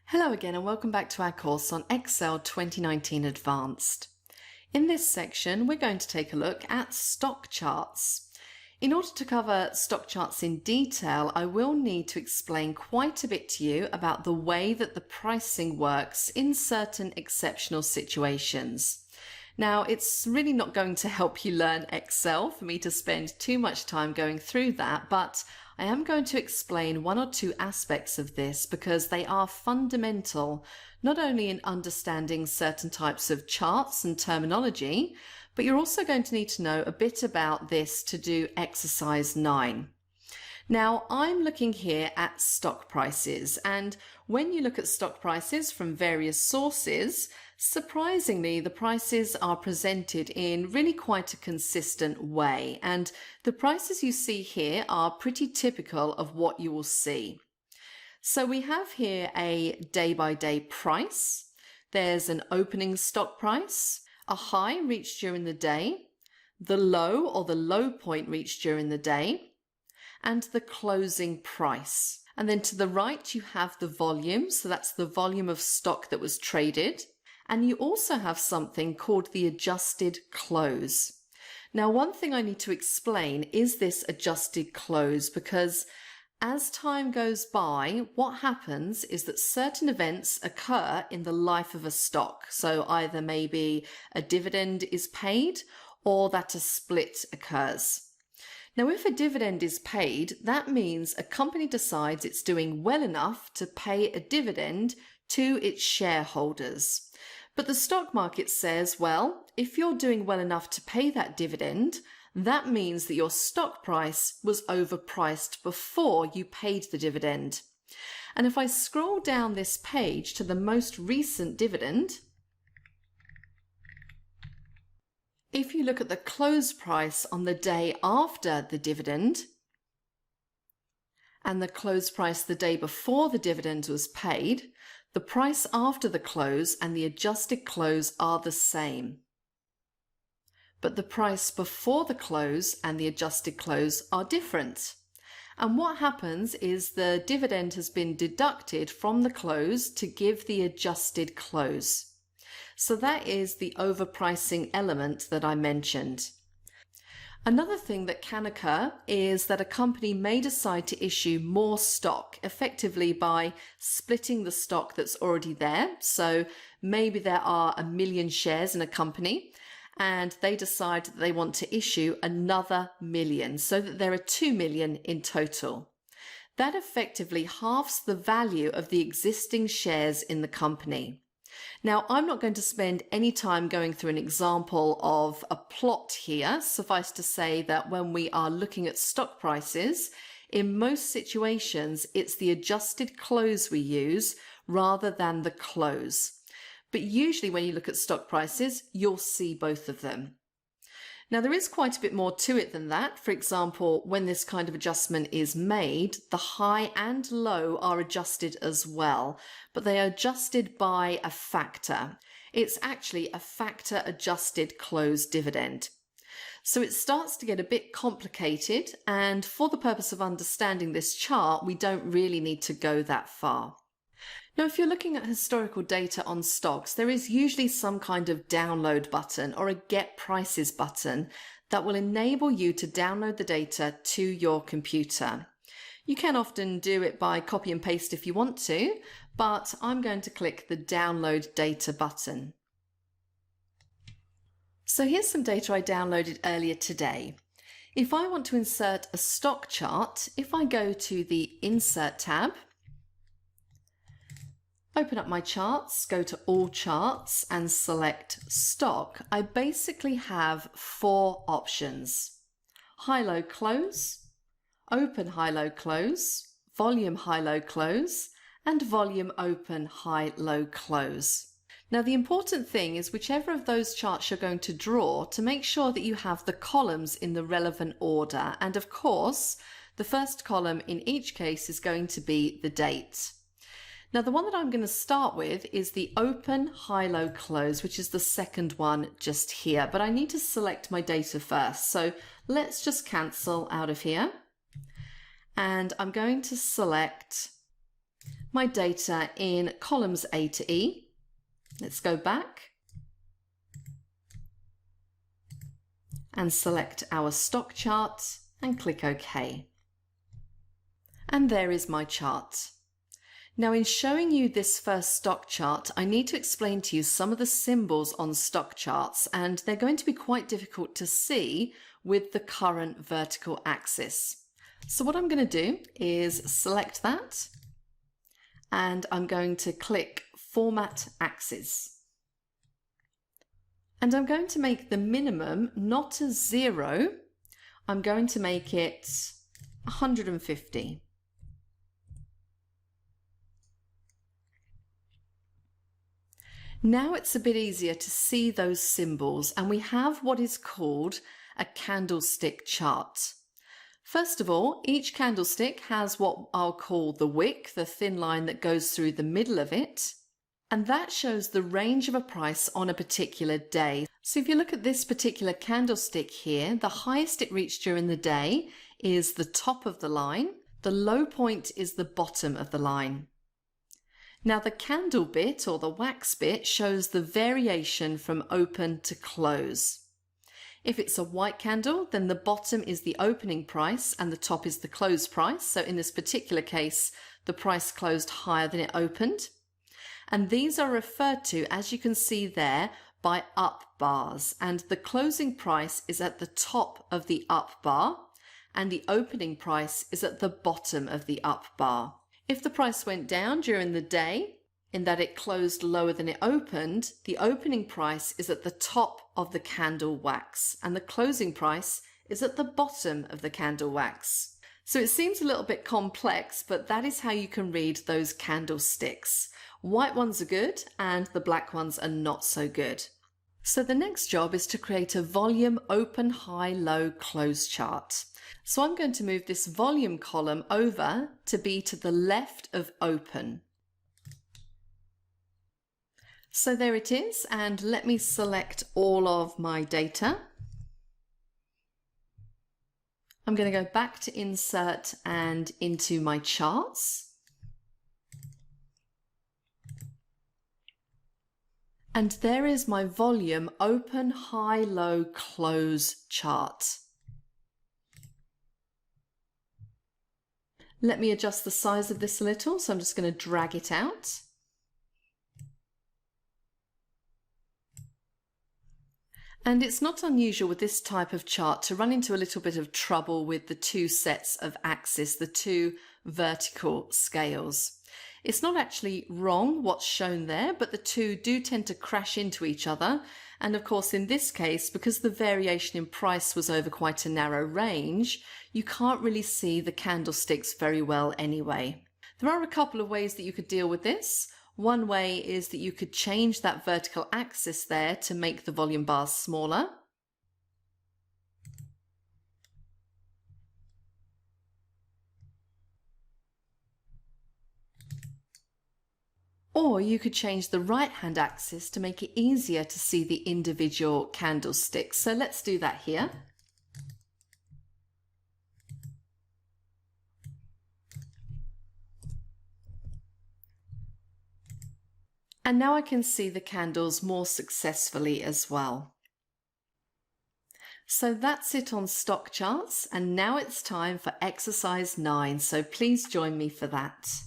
Hello again and welcome back to our course on Excel 2019 Advanced. In this section, we're going to take a look at stock charts. In order to cover stock charts in detail, I will need to explain quite a bit to you about the way that the pricing works in certain exceptional situations. Now, it's really not going to help you learn Excel for me to spend too much time going through that, but I am going to explain one or two aspects of this because they are fundamental, not only in understanding certain types of charts and terminology, but you're also going to need to know a bit about this to do exercise 9. Now, I'm looking here at stock prices, and when you look at stock prices from various sources, surprisingly, the prices are presented in really quite a consistent way, and the prices you see here are pretty typical of what you will see. So we have here a day-by-day price. There's an opening stock price, a high reached during the day, the low or the low point reached during the day, and the closing price. And then to the right, you have the volume. So that's the volume of stock that was traded. And you also have something called the adjusted close. Now, one thing I need to explain is this adjusted close, because as time goes by, what happens is that certain events occur in the life of a stock. So either maybe a dividend is paid or that a split occurs. Now, if a dividend is paid, that means a company decides it's doing well enough to pay a dividend to its shareholders. But the stock market says, well, if you're doing well enough to pay that dividend, that means that your stock price was overpriced before you paid the dividend. And if I scroll down this page to the most recent dividend, if you look at the close price on the day after the dividend and the close price the day before the dividend was paid, the price after the close and the adjusted close are the same. But the price before the close and the adjusted close are different. And what happens is the dividend has been deducted from the close to give the adjusted close. So that is the overpricing element that I mentioned. Another thing that can occur is that a company may decide to issue more stock, effectively by splitting the stock that's already there. So maybe there are 1 million shares in a company and they decide that they want to issue another 1 million so that there are 2 million in total. That effectively halves the value of the existing shares in the company. Now, I'm not going to spend any time going through an example of a plot here. Suffice to say that when we are looking at stock prices, in most situations, it's the adjusted close we use rather than the close. But usually when you look at stock prices, you'll see both of them. Now, there is quite a bit more to it than that. For example, when this kind of adjustment is made, the high and low are adjusted as well, but they are adjusted by a factor. It's actually a factor adjusted close dividend. So it starts to get a bit complicated, and for the purpose of understanding this chart, we don't really need to go that far. Now, if you're looking at historical data on stocks, there is usually some kind of download button or a get prices button that will enable you to download the data to your computer. You can often do it by copy and paste if you want to, but I'm going to click the download data button. So here's some data I downloaded earlier today. If I want to insert a stock chart, if I go to the Insert tab, open up my charts, go to All Charts and select Stock, I basically have 4 options: High-Low Close, Open High-Low Close, Volume High-Low Close, and Volume Open High-Low Close. Now, the important thing is whichever of those charts you're going to draw, to make sure that you have the columns in the relevant order. And of course, the first column in each case is going to be the date. Now, the one that I'm going to start with is the Open High-Low Close, which is the second one just here. But I need to select my data first. So let's just cancel out of here. And I'm going to select my data in columns A to E. Let's go back and select our stock chart and click OK. And there is my chart. Now, in showing you this first stock chart, I need to explain to you some of the symbols on stock charts, and they're going to be quite difficult to see with the current vertical axis. So what I'm going to do is select that, and I'm going to click Format Axis. And I'm going to make the minimum not a 0, I'm going to make it 150. Now it's a bit easier to see those symbols, and we have what is called a candlestick chart. First of all, each candlestick has what I'll call the wick, the thin line that goes through the middle of it, and that shows the range of a price on a particular day. So if you look at this particular candlestick here, the highest it reached during the day is the top of the line, the low point is the bottom of the line. Now the candle bit, or the wax bit, shows the variation from open to close. If it's a white candle, then the bottom is the opening price and the top is the close price. So in this particular case, the price closed higher than it opened. And these are referred to, as you can see there, by up bars. And the closing price is at the top of the up bar and the opening price is at the bottom of the up bar. If the price went down during the day, in that it closed lower than it opened, the opening price is at the top of the candle wax and the closing price is at the bottom of the candle wax. So it seems a little bit complex, but that is how you can read those candlesticks. White ones are good and the black ones are not so good. So the next job is to create a volume open, high, low, close chart. So I'm going to move this volume column over to be to the left of open. So there it is, and let me select all of my data. I'm going to go back to Insert and into my charts. And there is my volume open, high, low, close chart. Let me adjust the size of this a little, so I'm just going to drag it out. And it's not unusual with this type of chart to run into a little bit of trouble with the two sets of axes, the two vertical scales. It's not actually wrong what's shown there, but the two do tend to crash into each other. And of course, in this case, because the variation in price was over quite a narrow range, you can't really see the candlesticks very well anyway. There are a couple of ways that you could deal with this. One way is that you could change that vertical axis there to make the volume bars smaller. Or you could change the right-hand axis to make it easier to see the individual candlesticks. So let's do that here. And now I can see the candles more successfully as well. So that's it on stock charts, and now it's time for exercise 9, so please join me for that.